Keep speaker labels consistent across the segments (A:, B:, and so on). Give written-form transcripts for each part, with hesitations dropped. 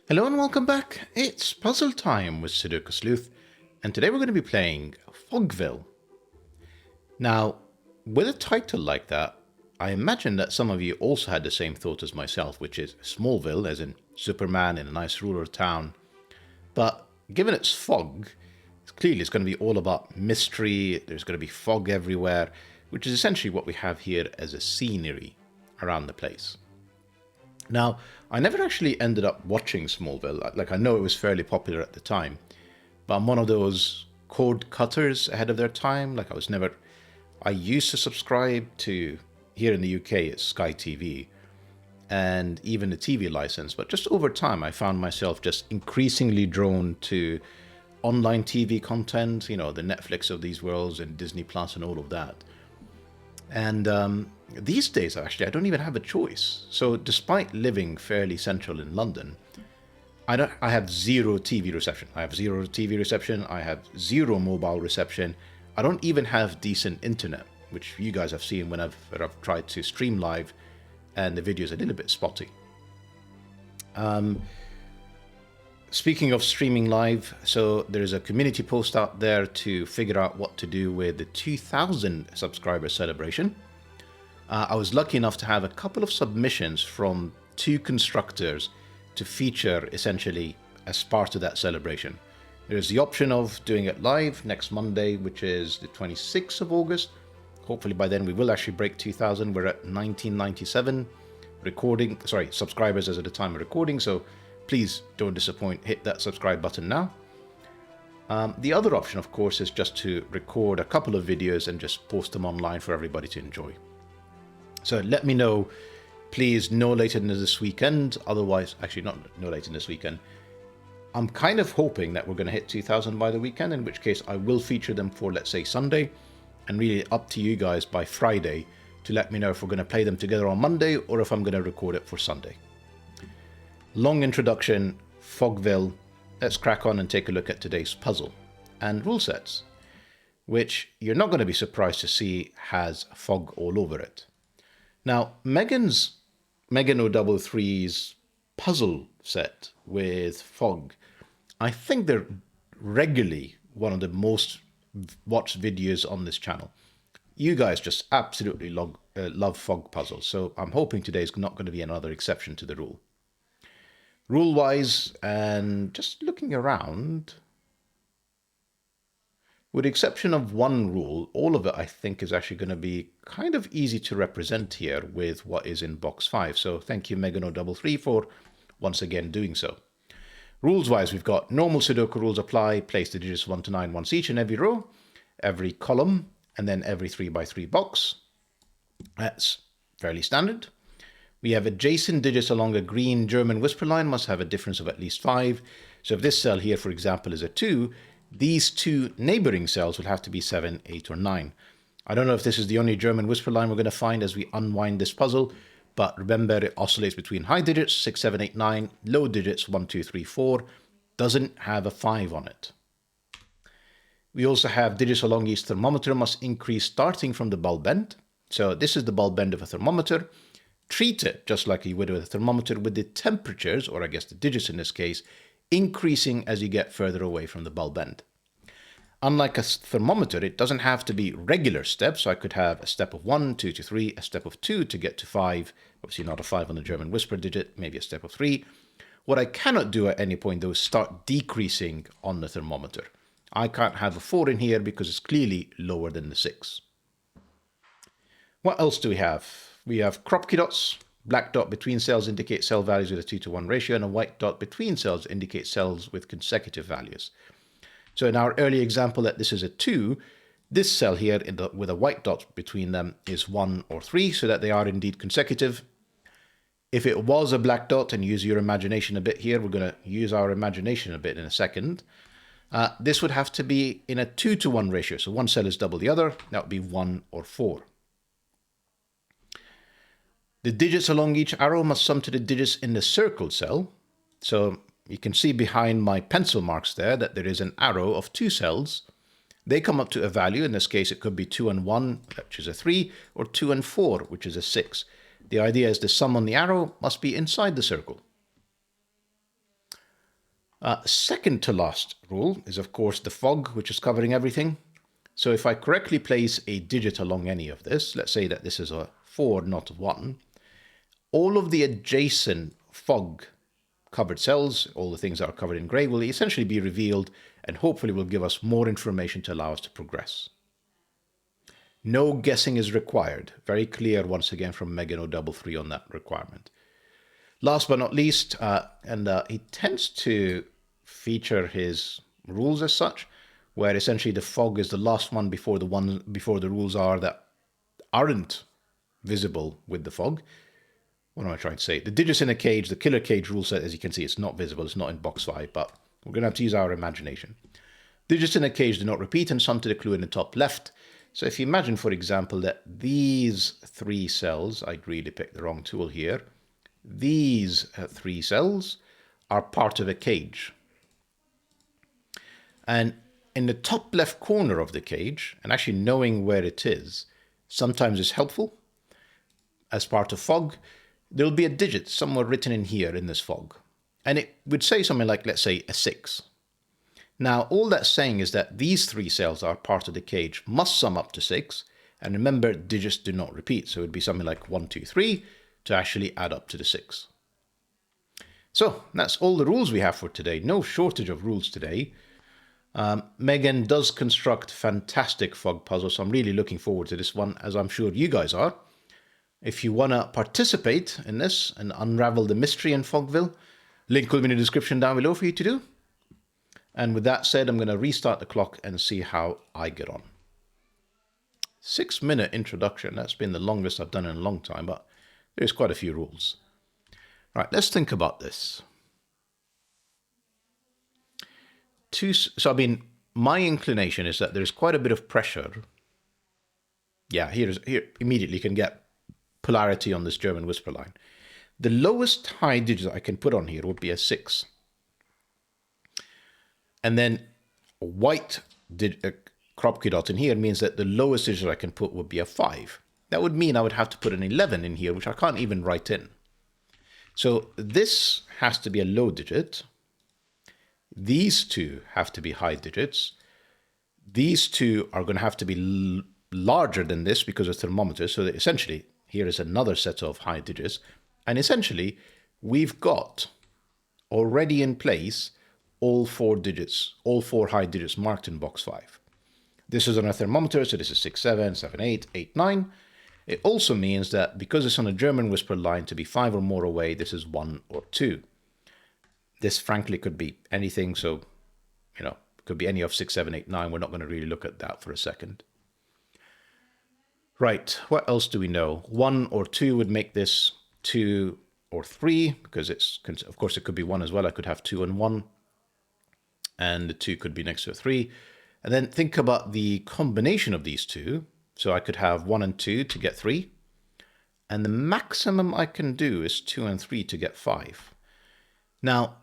A: Hello and welcome back. It's puzzle time with Sudoku Sleuth, and today we're going to be playing Fogville. Now, with a title like that, I imagine that some of you also had the same thought as myself, which is Smallville, as in Superman in a nice rural town. But given it's fog, it's going to be all about mystery, there's going to be fog everywhere, which is essentially what we have here as a scenery around the place. Now, I never actually ended up watching Smallville. Like, I know it was fairly popular at the time, but I'm one of those cord cutters ahead of their time. Like, I used to subscribe to, here in the UK, it's Sky TV, and even the TV license, but just over time, I found myself just increasingly drawn to online TV content, you know, the Netflix of these worlds and Disney Plus and all of that. And these days, actually, I don't even have a choice. So despite living fairly central in London, I have zero TV reception. I have zero TV reception. I have zero mobile reception. I don't even have decent internet, which you guys have seen when I've tried to stream live, and the video is a little bit spotty. Speaking of streaming live, so there's a community post out there to figure out what to do with the 2,000 subscriber celebration. I was lucky enough to have a couple of submissions from two constructors to feature essentially as part of that celebration. There's the option of doing it live next Monday, which is the 26th of August. Hopefully by then we will actually break 2,000. We're at 1997 subscribers as of the time of recording, so please don't disappoint, hit that subscribe button now. The other option, of course, is just to record a couple of videos and just post them online for everybody to enjoy. So let me know, please, no later than this weekend. Otherwise, actually not no later than this weekend. I'm kind of hoping that we're going to hit 2,000 by the weekend, in which case I will feature them for, let's say, Sunday. And really up to you guys by Friday to let me know if we're going to play them together on Monday or if I'm going to record it for Sunday. Long introduction, Fogville. Let's crack on and take a look at today's puzzle and rule sets, which you're not going to be surprised to see has fog all over it. Now, Megan 033's puzzle set with fog, I think they're regularly one of the most watched videos on this channel. You guys just absolutely love fog puzzles, so I'm hoping today's not going to be another exception to the rule. Rule-wise, and just looking around, with the exception of one rule, all of it I think is actually going to be kind of easy to represent here with what is in box 5. So thank you Megan033 for once again doing so. Rules-wise, we've got normal Sudoku rules apply, place the digits 1 to 9 once each in every row, every column, and then every 3x3 box. That's fairly standard. We have adjacent digits along a green German whisper line must have a difference of at least 5. So if this cell here, for example, is a 2, these two neighboring cells will have to be 7, 8, or 9. I don't know if this is the only German whisper line we're going to find as we unwind this puzzle, but remember it oscillates between high digits 6, 7, 8, 9, low digits 1, 2, 3, 4, doesn't have a 5 on it. We also have digits along each thermometer must increase starting from the bulb end. So this is the bulb end of a thermometer. Treat it just like you would with a thermometer, with the temperatures, or I guess the digits in this case, increasing as you get further away from the bulb end. Unlike a thermometer, it doesn't have to be regular steps. So I could have a step of 1, 2 to 3, a step of 2 to get to 5. Obviously not a 5 on the German whisper digit, maybe a step of 3. What I cannot do at any point, though, is start decreasing on the thermometer. I can't have a 4 in here because it's clearly lower than the 6. What else do we have? We have crop key dots. Black dot between cells indicates cell values with a 2 to 1 ratio, and a white dot between cells indicates cells with consecutive values. So in our early example that this is a 2, this cell here with a white dot between them is 1 or 3, so that they are indeed consecutive. If it was a black dot, and use your imagination a bit here, we're going to use our imagination a bit in a second, this would have to be in a 2 to 1 ratio. So one cell is double the other, that would be 1 or 4. The digits along each arrow must sum to the digits in the circled cell. So you can see behind my pencil marks there that there is an arrow of 2 cells. They come up to a value. In this case, it could be 2 and 1, which is a 3, or 2 and 4, which is a 6. The idea is the sum on the arrow must be inside the circle. Second to last rule is, of course, the fog, which is covering everything. So if I correctly place a digit along any of this, let's say that this is a 4, not a 1, all of the adjacent fog covered cells, all the things that are covered in grey, will essentially be revealed and hopefully will give us more information to allow us to progress. No guessing is required. Very clear once again from Megano33 on that requirement. Last but not least, he tends to feature his rules as such, where essentially the fog is the last one before the rules are that aren't visible with the fog. What am I trying to say? The digits in a cage, the killer cage rule set, as you can see, it's not visible. It's not in box 5, but we're going to have to use our imagination. Digits in a cage do not repeat, and some to the clue in the top left. So if you imagine, for example, that these 3 cells, I'd really picked the wrong tool here, these 3 cells are part of a cage. And in the top left corner of the cage, and actually knowing where it is, sometimes is helpful. As part of fog, there'll be a digit somewhere written in here in this fog. And it would say something like, let's say, a 6. Now, all that's saying is that these 3 cells are part of the cage, must sum up to 6. And remember, digits do not repeat. So it would be something like 1, 2, 3 to actually add up to the 6. So that's all the rules we have for today. No shortage of rules today. Megan does construct fantastic fog puzzles, so I'm really looking forward to this one, as I'm sure you guys are. If you want to participate in this and unravel the mystery in Fogville, link will be in the description down below for you to do. And with that said, I'm going to restart the clock and see how I get on. 6-minute introduction. That's been the longest I've done in a long time, but there's quite a few rules. Right, let's think about this. So, I mean, my inclination is that there's quite a bit of pressure. Yeah, here immediately you can get polarity on this German whisper line. The lowest high digit I can put on here would be a 6. And then a white crop key dot in here means that the lowest digit I can put would be a 5. That would mean I would have to put an 11 in here, which I can't even write in. So this has to be a low digit. These 2 have to be high digits. These 2 are going to have to be larger than this because of thermometers. So that essentially, here is another set of high digits. And essentially, we've got already in place all 4 digits, all 4 high digits marked in box 5. This is on a thermometer, so this is 6, 7, 7, 8, 8, 9. It also means that because it's on a German whisper line, to be 5 or more away, this is 1 or 2. This, frankly, could be anything, so, you know, it could be any of 6, 7, 8, 9. We're not going to really look at that for a second. Right, what else do we know? 1 or 2 would make this 2 or 3, because it's, of course, it could be 1 as well. I could have 2 and 1, and the 2 could be next to a 3. And then think about the combination of these 2. So I could have 1 and 2 to get 3. And the maximum I can do is 2 and 3 to get 5. Now,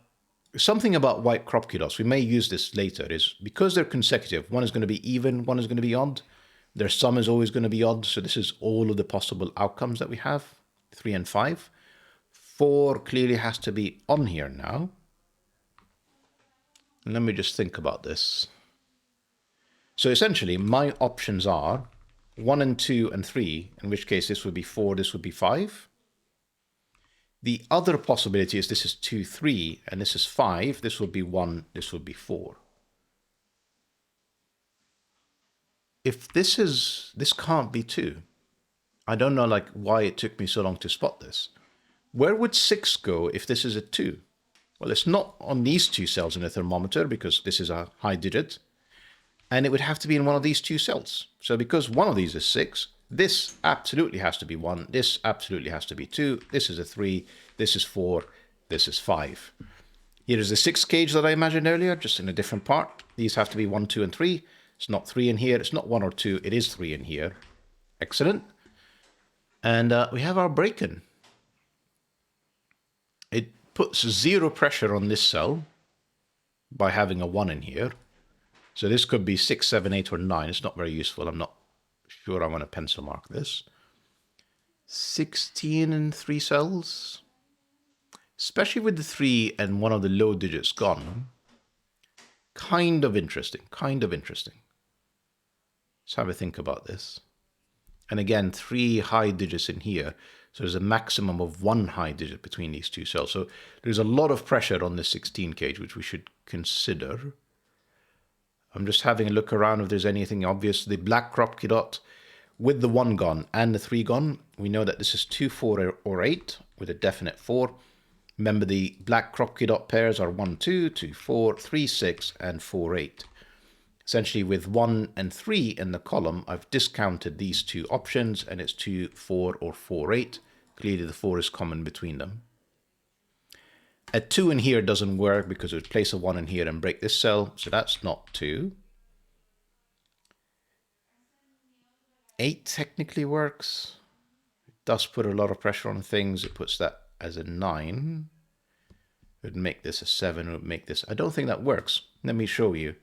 A: something about white crop key dots, we may use this later, is because they're consecutive, one is going to be even, one is going to be odd. Their sum is always going to be odd. So this is all of the possible outcomes that we have, 3 and 5. 4 clearly has to be on here now. And let me just think about this. So essentially, my options are 1 and 2 and 3, in which case this would be 4, this would be 5. The other possibility is this is 2, 3, and this is 5. This would be 1, this would be 4. If this can't be 2. I don't know like why it took me so long to spot this. Where would 6 go if this is a 2? Well, it's not on these 2 cells in the thermometer because this is a high digit. And it would have to be in one of these 2 cells. So because one of these is 6, this absolutely has to be 1, this absolutely has to be 2, this is a 3, this is 4, this is 5. Here is the 6 cage that I imagined earlier, just in a different part. These have to be 1, 2, and 3. It's not 3 in here, it's not 1 or 2, it is 3 in here. Excellent. And we have our break-in. It puts 0 pressure on this cell by having a 1 in here. So this could be 6, 7, 8, or 9. It's not very useful. I'm not sure I want to pencil mark this. 16 in 3 cells. especially with the 3 and one of the low digits gone. Kind of interesting, kind of interesting. Let's have a think about this. And again, 3 high digits in here. So there's a maximum of 1 high digit between these two cells. So there's a lot of pressure on this 16 cage, which we should consider. I'm just having a look around if there's anything obvious. The black crop dot with the 1 gone and the 3 gone, we know that this is 2, 4, or 8 with a definite 4. Remember, the black crop dot pairs are 1, 2, 2, 4, 3, 6, and 4, 8. Essentially, with 1 and 3 in the column, I've discounted these two options, and it's 2, 4, or 4, 8. Clearly, the 4 is common between them. A 2 in here doesn't work because it would place a 1 in here and break this cell, so that's not 2. 8 technically works. It does put a lot of pressure on things. It puts that as a 9. It would make this a 7. It would make this... I don't think that works. Let me show you.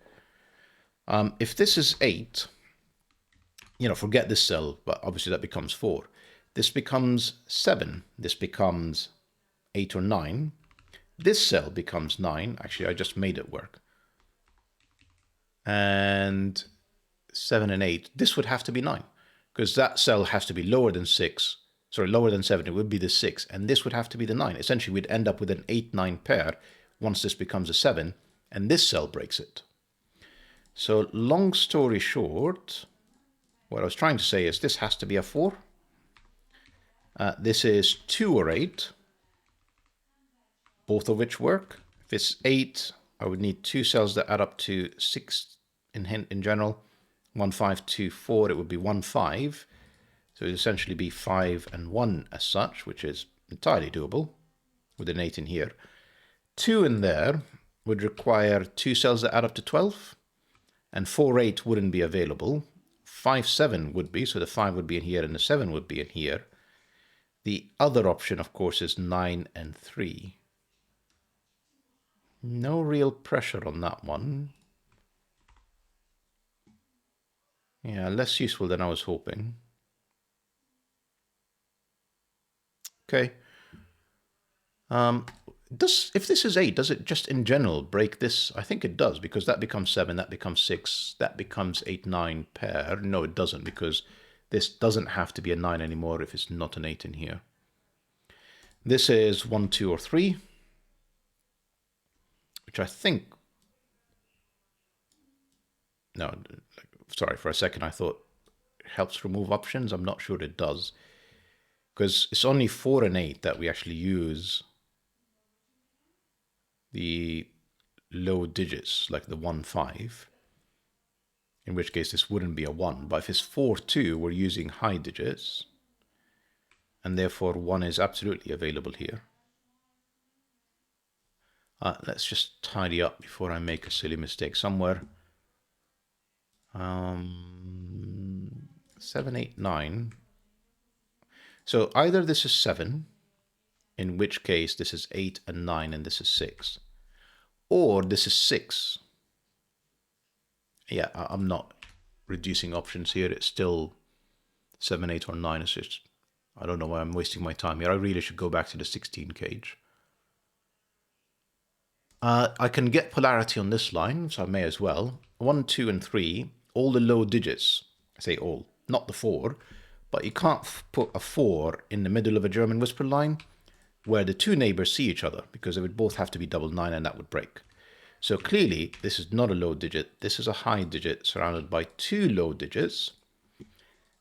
A: If this is 8, forget this cell, but obviously that becomes 4. This becomes 7. This becomes 8 or 9. This cell becomes 9. Actually, I just made it work. And 7 and 8. This would have to be 9, because that cell has to be lower than 6. Sorry, lower than 7. It would be the 6. And this would have to be the 9. Essentially, we'd end up with an 8-9 pair once this becomes a 7. And this cell breaks it. So long story short, what I was trying to say is this has to be a 4. This is 2 or 8, both of which work. If it's 8, I would need 2 cells that add up to 6 in general. 1, 5, 2, 4, it would be 1, 5. So it would essentially be 5 and 1 as such, which is entirely doable with an 8 in here. 2 in there would require 2 cells that add up to 12. And 4, 8 wouldn't be available. 5, 7 would be, so the 5 would be in here and the 7 would be in here. The other option, of course, is 9 and 3. No real pressure on that one. Yeah, less useful than I was hoping. Okay. If this is 8, does it just in general break this? I think it does, because that becomes 7, that becomes 6, that becomes 8, 9 pair. No, it doesn't, because this doesn't have to be a 9 anymore if it's not an 8 in here. This is 1, 2, or 3, which I think... No, sorry, for a second I thought it helps remove options. I'm not sure it does, because it's only 4 and 8 that we actually use the low digits, like the 1, 5, in which case this wouldn't be a 1. But if it's 4, 2, we're using high digits, and therefore 1 is absolutely available here. Let's just tidy up before I make a silly mistake somewhere. 7, 8, 9. So either this is 7, in which case this is 8 and 9 and this is 6. Or this is 6. Yeah, I'm not reducing options here. It's still 7, 8, or 9. It's just, I don't know why I'm wasting my time here. I really should go back to the 16 cage. I can get polarity on this line, so I may as well. 1, 2, and 3, all the low digits. I say all, not the 4. But you can't put a 4 in the middle of a German whisper line where the two neighbors see each other, because they would both have to be double 9 and that would break. So clearly, this is not a low digit. This is a high digit surrounded by 2 low digits.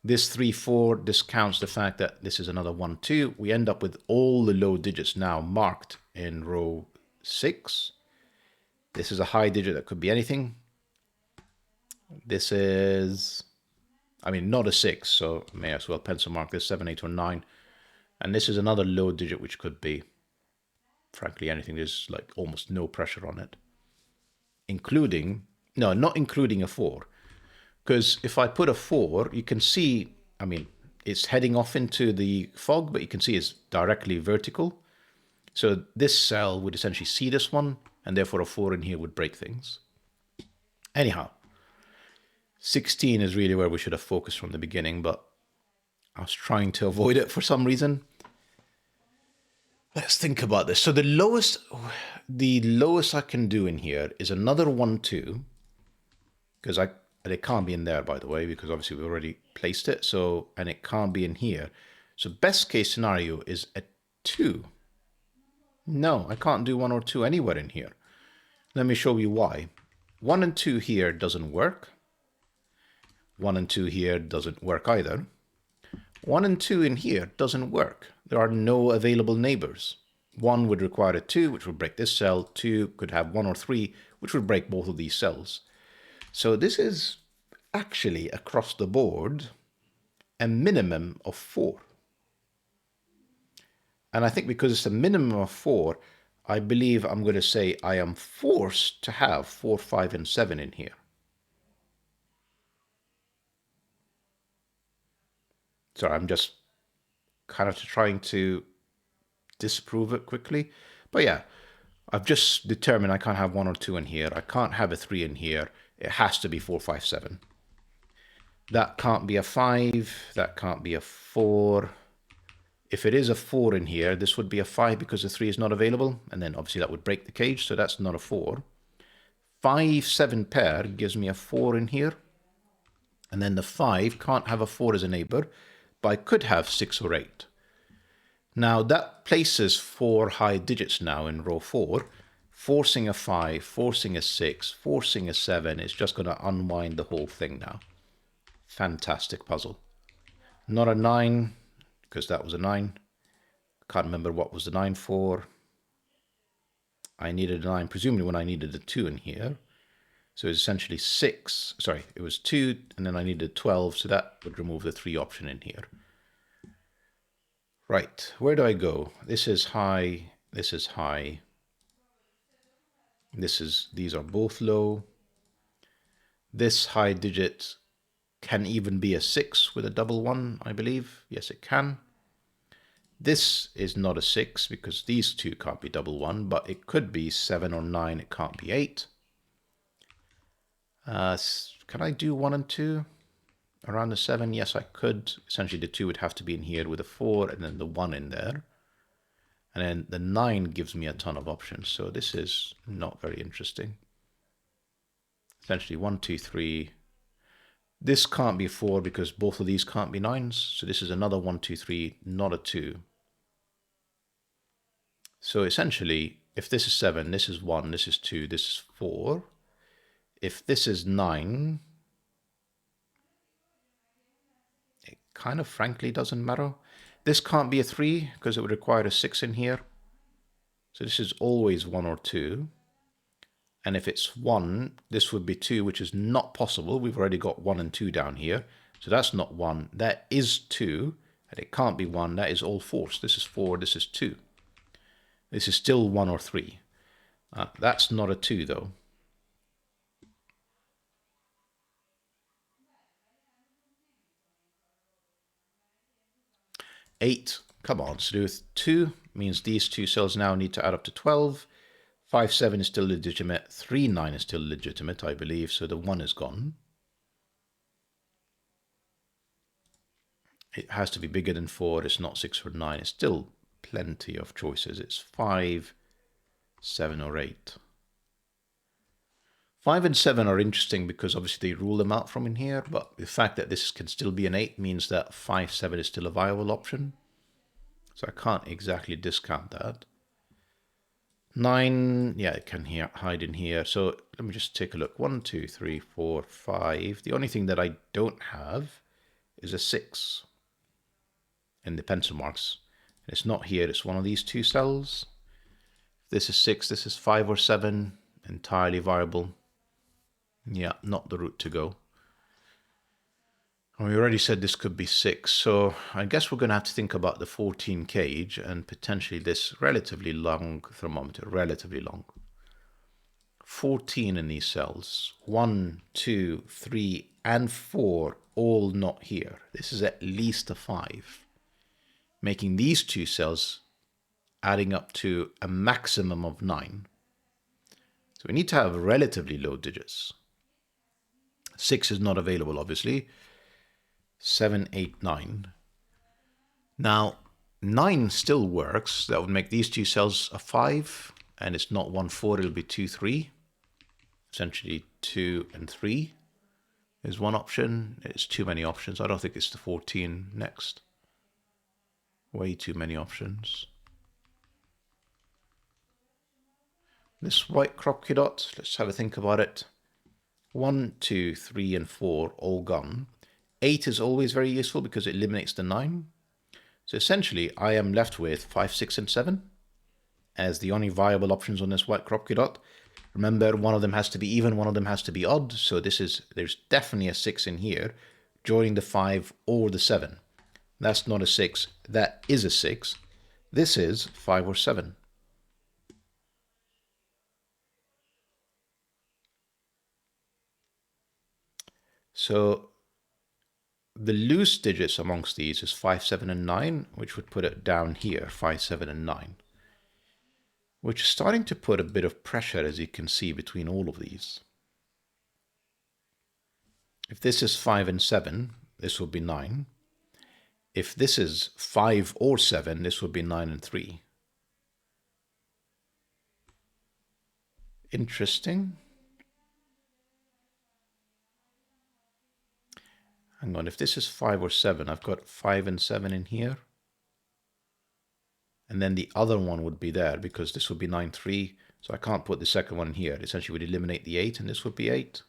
A: This 3, 4 discounts the fact that this is another 1, 2. We end up with all the low digits now marked in row 6. This is a high digit that could be anything. This is... not a 6, so may as well pencil mark this 7, 8, or 9. And this is another low digit, which could be, frankly, anything. There's like almost no pressure on it. Including, no, not including a 4. Because if I put a 4, you can see, it's heading off into the fog, but you can see it's directly vertical. So this cell would essentially see this one, and therefore a 4 in here would break things. Anyhow. 16 is really where we should have focused from the beginning, but I was trying to avoid it for some reason. Let's think about this. So the lowest I can do in here is another 1, 2, because it can't be in there, by the way, because obviously we already placed it. So, and it can't be in here. So best case scenario is a 2. No, I can't do 1 or 2 anywhere in here. Let me show you why. 1 and 2 here doesn't work. 1 and 2 here doesn't work either. 1 and 2 in here doesn't work. There are no available neighbors. 1 would require a 2, which would break this cell. 2 could have 1 or 3, which would break both of these cells. So this is actually across the board a minimum of 4. And I think because it's a minimum of 4, I believe I'm going to say I am forced to have 4, 5, and 7 in here. So I'm just kind of trying to disprove it quickly. But yeah, I've just determined I can't have 1 or 2 in here. I can't have a 3 in here. It has to be 4, 5, 7. That can't be a 5. That can't be a 4. If it is a 4 in here, this would be a 5 because the 3 is not available. And then obviously that would break the cage, so that's not a 4. 5, 7 pair gives me a 4 in here. And then the 5 can't have a 4 as a neighbor, but I could have 6 or 8. Now that places 4 high digits now in row 4. Forcing a 5, forcing a 6, forcing a 7 is just going to unwind the whole thing now. Fantastic puzzle. Not a 9, because that was a 9. Can't remember what was the 9 for. I needed a 9, presumably when I needed a 2 in here. So it's essentially 6. Sorry, it was 2, and then I needed 12, so that would remove the 3 option in here. Right, where do I go? This is high, this is high. These are both low. This high digit can even be a 6 with a double 1, I believe. Yes, it can. This is not a 6 because these two can't be double 1, but it could be 7 or 9. It can't be 8. Can I do 1 and 2 around the 7? Yes, I could. Essentially, the 2 would have to be in here with a 4 and then the 1 in there. And then the 9 gives me a ton of options. So this is not very interesting. Essentially 1, 2, 3. This can't be 4 because both of these can't be 9s. So this is another 1, 2, 3, not a 2. So essentially, if this is 7, this is 1, this is 2, this is 4. If this is 9, it kind of frankly doesn't matter. This can't be a 3 because it would require a 6 in here. So this is always 1 or 2. And if it's 1, this would be 2, which is not possible. We've already got 1 and 2 down here. So that's not 1. That is 2. And it can't be 1. That is all forced. This is 4. This is 2. This is still 1 or 3. That's not a 2, though. Eight. Come on, Sleuth. 2 means these two cells now need to add up to 12. 5, 7 is still legitimate. 3, 9 is still legitimate, I believe. So the 1 is gone. It has to be bigger than 4. It's not 6 or 9. It's still plenty of choices. It's 5, 7, or 8. 5 and 7 are interesting because obviously they rule them out from in here, but the fact that this can still be an 8 means that 5, 7 is still a viable option. So I can't exactly discount that. 9, yeah, it can hide in here. So let me just take a look. 1, 2, 3, 4, 5. The only thing that I don't have is a 6 in the pencil marks. It's not here. It's one of these two cells. If this is 6, this is 5 or 7. Entirely viable. Yeah, not the route to go. We already said this could be 6, so I guess we're going to have to think about the 14 cage and potentially this relatively long thermometer, relatively long. 14 in these cells, 1, 2, 3, and 4, all not here. This is at least a 5, making these two cells adding up to a maximum of 9. So we need to have relatively low digits. 6 is not available, obviously. 7, 8, 9. Now, 9 still works. That would make these two cells a 5, and it's not 1, 4, it'll be 2, 3. Essentially 2 and 3 is one option. It's too many options. I don't think it's the 14 next. Way too many options. This white crop dot, let's have a think about it. 1, 2, 3, and 4 all gone. 8 is always very useful because it eliminates the 9. So essentially, I am left with 5, 6, and 7 as the only viable options on this white crop dot. Remember, one of them has to be even, one of them has to be odd. So there's definitely a 6 in here, joining the 5 or the 7. That's not a 6, that is a 6. This is 5 or 7. So the loose digits amongst these is 5, 7, and 9, which would put it down here, 5, 7, and 9. Which is starting to put a bit of pressure, as you can see, between all of these. If this is 5 and 7, this would be 9. If this is 5 or 7, this would be 9 and 3. Interesting. Hang on, if this is 5 or 7, I've got 5 and 7 in here. And then the other one would be there because this would be 9, 3. So I can't put the second one here. It essentially would eliminate the 8 and this would be 8.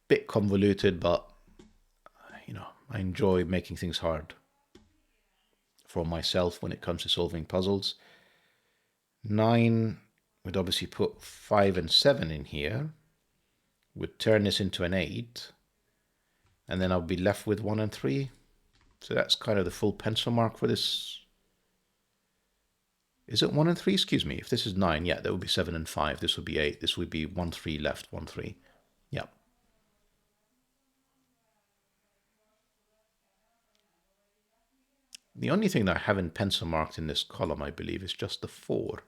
A: Bit convoluted, but you know, I enjoy making things hard for myself when it comes to solving puzzles. 9 would obviously put 5 and 7 in here. Would turn this into an 8. And then I'll be left with 1 and 3. So that's kind of the full pencil mark for this. Is it 1 and 3? Excuse me. If this is 9, yeah, that would be 7 and 5. This would be 8. This would be 1, 3 left, 1, 3. Yeah. The only thing that I haven't pencil marked in this column, I believe, is just the 4.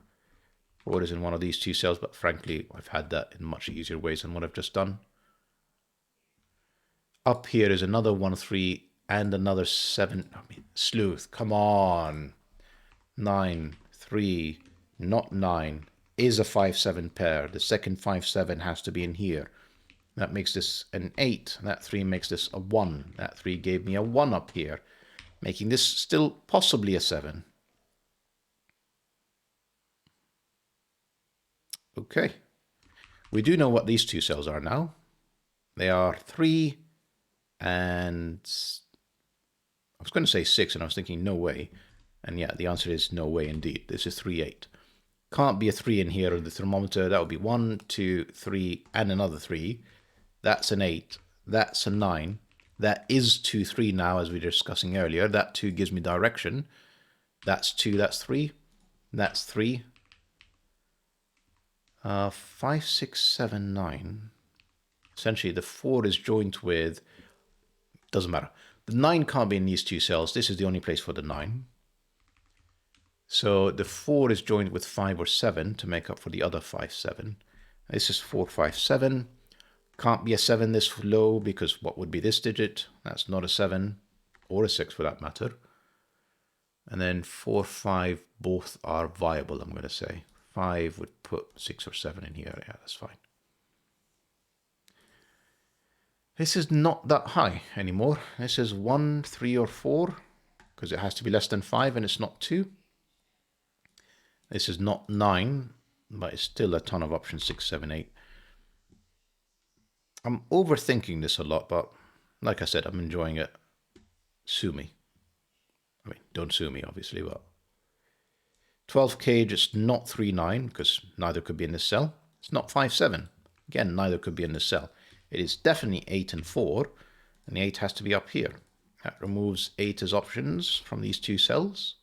A: 4 is in one of these two cells, but frankly, I've had that in much easier ways than what I've just done. Up here is another 1, 3, and another 7. I mean, Sleuth, come on. 9, 3, not 9, is a 5, 7 pair. The second 5, 7 has to be in here. That makes this an 8. That 3 makes this a 1. That 3 gave me a 1 up here, making this still possibly a 7. Okay. We do know what these two cells are now. They are 3 and I was going to say 6 and I was thinking no way. And yeah, the answer is no way indeed. This is 3, 8. Can't be a 3 in here on the thermometer. That would be 1, 2, 3, and another 3. That's an 8. That's a 9. That is 2, 3 now, as we were discussing earlier. That 2 gives me direction. That's 2, that's 3. That's 3. 5, 6, 7, 9. Essentially, the 4 is joined with... Doesn't matter. The 9 can't be in these two cells. This is the only place for the 9. So the 4 is joined with 5 or 7 to make up for the other 5, 7. This is 4, 5, 7. Can't be a 7 this low because what would be this digit? That's not a 7 or a 6 for that matter. And then 4, 5, both are viable, I'm going to say. 5 would put 6 or 7 in here. Yeah, that's fine. This is not that high anymore. This is 1, 3, or 4 because it has to be less than 5 and it's not 2. This is not 9, but it's still a ton of options, 6, 7, 8. I'm overthinking this a lot, but like I said, I'm enjoying it. Sue me. I mean, don't sue me, obviously, but 12 cage, it's not 3, 9, because neither could be in this cell. It's not 5, 7. Again, neither could be in this cell. It is definitely 8 and 4, and the 8 has to be up here. That removes 8 as options from these two cells.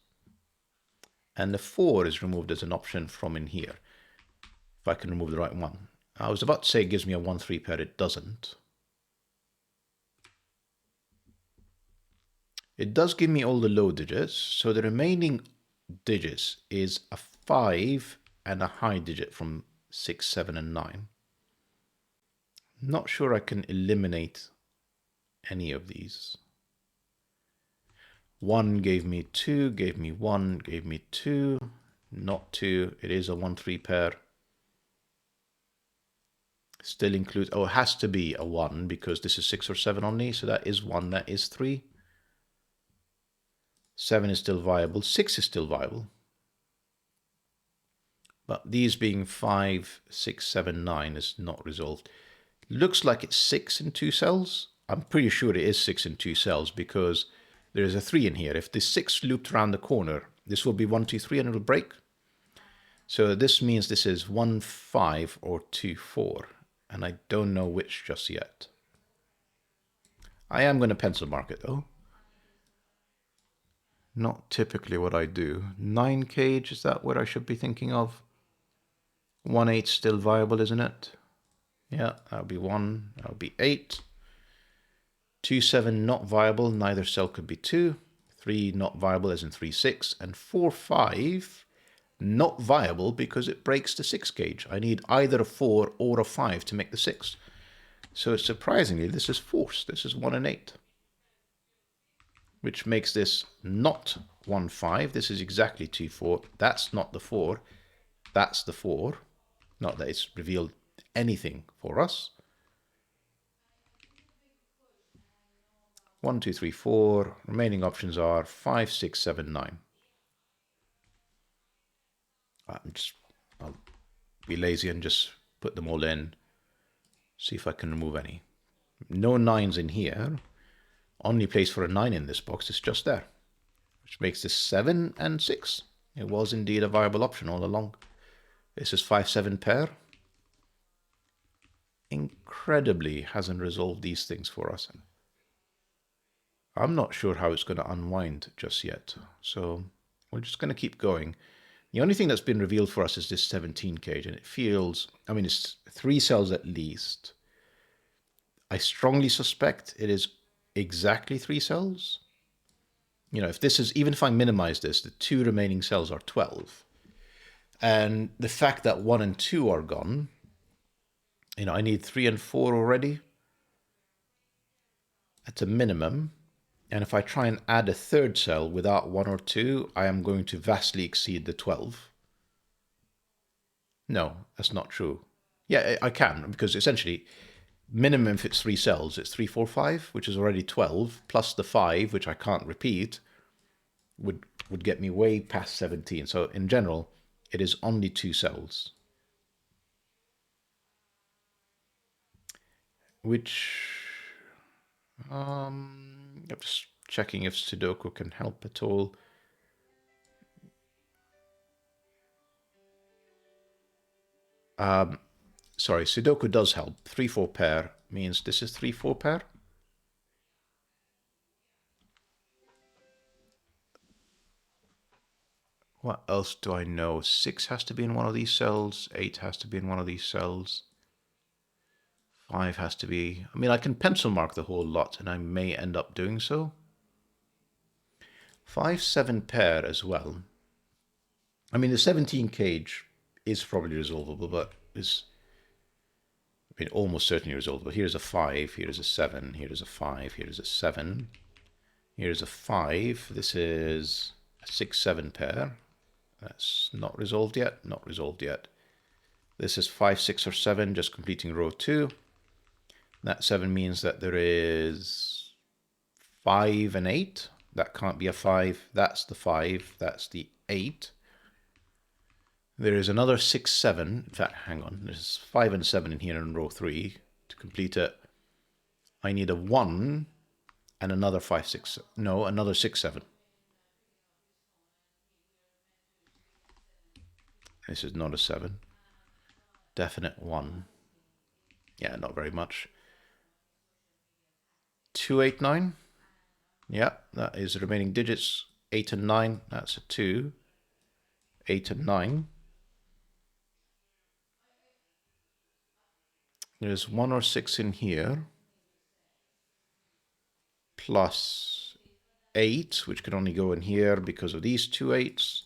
A: And the 4 is removed as an option from in here, if I can remove the right one. I was about to say it gives me a 1, 3 pair, it doesn't. It does give me all the low digits, so the remaining digits is a 5 and a high digit from 6, 7, and 9. Not sure I can eliminate any of these. 1 gave me 2, gave me 1, gave me 2, not 2. It is a 1-3 pair. Still includes, oh, it has to be a 1 because this is 6 or 7 only. So that is 1, that is 3. 7 is still viable. 6 is still viable. But these being 5, 6, 7, 9 is not resolved. Looks like it's 6 in 2 cells. I'm pretty sure it is 6 in 2 cells because there's a 3 in here. If the 6 looped around the corner, this will be 1, 2, 3 and it'll break. So this means this is 1, 5 or 2, 4. And I don't know which just yet. I am going to pencil mark it though. Not typically what I do. 9 cage, is that what I should be thinking of? 1/8 still viable, isn't it? Yeah, that would be 1. That would be 8. 2, 7 not viable. Neither cell could be 2. 3 not viable as in 3, 6. And 4, 5 not viable because it breaks the 6 gauge. I need either a 4 or a 5 to make the 6. So surprisingly, this is forced. This is 1 and 8. Which makes this not 1, 5. This is exactly 2, 4. That's not the 4. That's the 4. Not that it's revealed anything for us. 1, 2, 3, 4. Remaining options are 5, 6, 7, 9. I'll be lazy and just put them all in. See if I can remove any. No 9s in here. Only place for a 9 in this box is just there. Which makes this 7 and 6. It was indeed a viable option all along. This is 5, 7 pair. Incredibly hasn't resolved these things for us. I'm not sure how it's going to unwind just yet. So we're just going to keep going. The only thing that's been revealed for us is this 17 cage. And it feels, I mean, it's 3 cells at least. I strongly suspect it is exactly 3 cells. You know, if this is, even if I minimize this, the 2 remaining cells are 12. And the fact that 1 and 2 are gone, you know, I need 3 and 4 already. At a minimum. And if I try and add a 3rd cell without 1 or 2, I am going to vastly exceed the 12. No, that's not true. Yeah, I can, because essentially, minimum if it's 3 cells, it's 3, 4, 5, which is already 12, plus the 5, which I can't repeat, would get me way past 17. So in general, it is only 2 cells. Which... I'm just checking if Sudoku can help at all. Sorry, Sudoku does help. 3, 4 pair means this is 3, 4 pair. What else do I know? 6 has to be in one of these cells. 8 has to be in one of these cells. 5 has to be... I mean, I can pencil mark the whole lot, and I may end up doing so. 5, 7 pair as well. I mean, the 17 cage is probably resolvable, but is... I mean, almost certainly resolvable. Here's a 5, here's a 7, here's a 5, here's a 7. Here's a 5. This is a 6, 7 pair. That's not resolved yet. Not resolved yet. This is 5, 6, or 7, just completing row 2. That 7 means that there is 5 and 8. That can't be a 5. That's the 5. That's the 8. There is another 6, 7. In fact, hang on. There's 5 and 7 in here in row 3. To complete it, I need a 1 and another 5, 6. No, another 6, 7. This is not a 7. Definite 1. Yeah, not very much. 2, 8, 9. Yeah, that is the remaining digits. 8 and 9. That's a 2. 8 and 9. There's 1 or 6 in here. Plus 8, which can only go in here because of these 2 8s.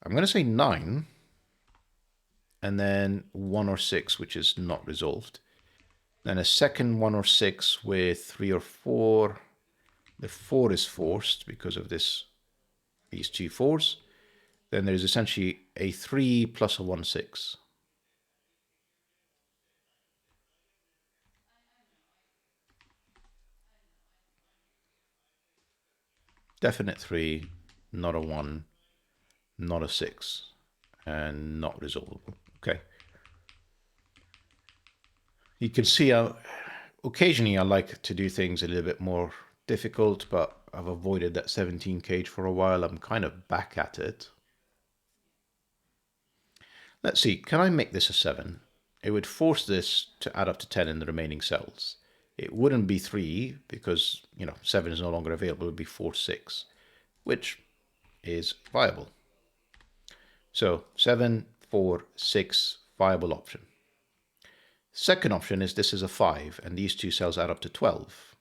A: I'm going to say 9. And then 1 or 6, which is not resolved. Then a second 1 or 6 with 3 or 4. The 4 is forced because of these two 4s. Then there's essentially a 3 plus a 1, 6. Definite 3, not a 1, not a 6, and not resolvable. Okay. You can see how occasionally I like to do things a little bit more difficult, but I've avoided that 17 cage for a while. I'm kind of back at it. Let's see, can I make this a 7? It would force this to add up to 10 in the remaining cells. It wouldn't be 3 because, 7 is no longer available. It would be 4, 6, which is viable. So 7, 4, 6, viable option. Second option is this is a 5, and these two cells add up to 12.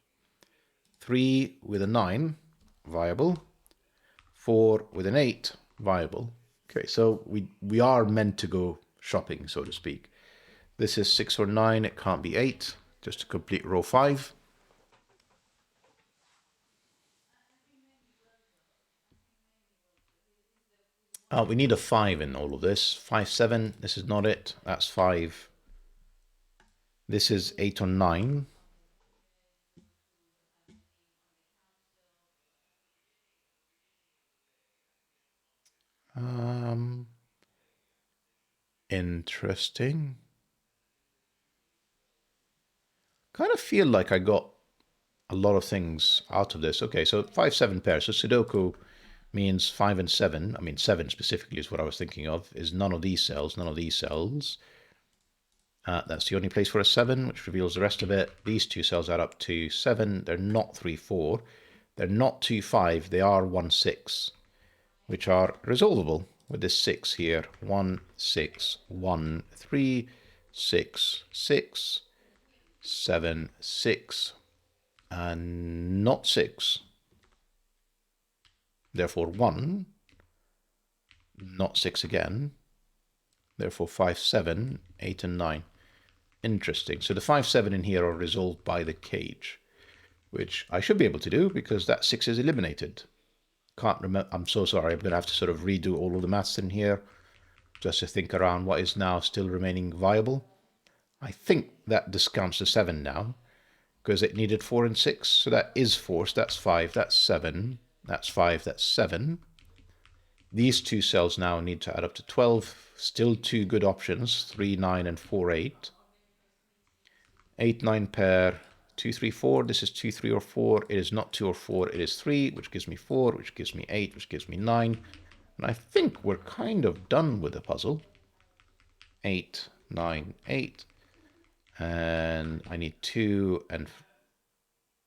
A: 3 with a 9, viable. 4 with an 8, viable. Okay, so we are meant to go shopping, so to speak. This is 6 or 9, it can't be 8, just to complete row 5. We need a 5 in all of this. 5, 7, this is not it, that's 5. This is 8 or 9. Interesting. Kind of feel like I got a lot of things out of this. Okay, so 5, 7 pairs. So Sudoku means 5 and 7. I mean, 7 specifically is what I was thinking of, is none of these cells, none of these cells. That's the only place for a 7, which reveals the rest of it. These two cells add up to 7. They're not 3, 4. They're not 2, 5. They are 1, 6, which are resolvable with this 6 here. 1, 6, 1, 3, 6, 6, 7, 6, and not 6. Therefore 1, not 6 again. Therefore 5, 7, 8, and 9. Interesting. So the 5, 7 in here are resolved by the cage, which I should be able to do because that 6 is eliminated. Can't remember. I'm so sorry. I'm going to have to sort of redo all of the maths in here just to think around what is now still remaining viable. I think that discounts the 7 now because it needed 4 and 6. So that is forced. That's 5. That's 7. That's 5. That's 7. These two cells now need to add up to 12. Still two good options. 3, 9, and 4, 8. 8, 9 pair. 2, 3, 4. This is 2, 3, or 4. It is not 2 or 4. It is 3, which gives me 4, which gives me 8, which gives me 9. And I think we're kind of done with the puzzle. 8, 9, 8. And I need 2 and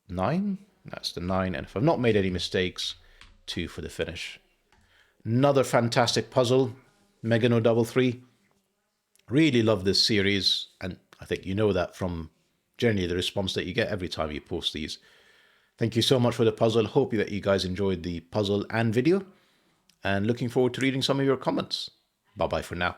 A: 9. That's the 9. And if I've not made any mistakes, 2 for the finish. Another fantastic puzzle. Megano33. Really love this series. And I think you know that from generally the response that you get every time you post these. Thank you so much for the puzzle. Hope that you guys enjoyed the puzzle and video. And looking forward to reading some of your comments. Bye-bye for now.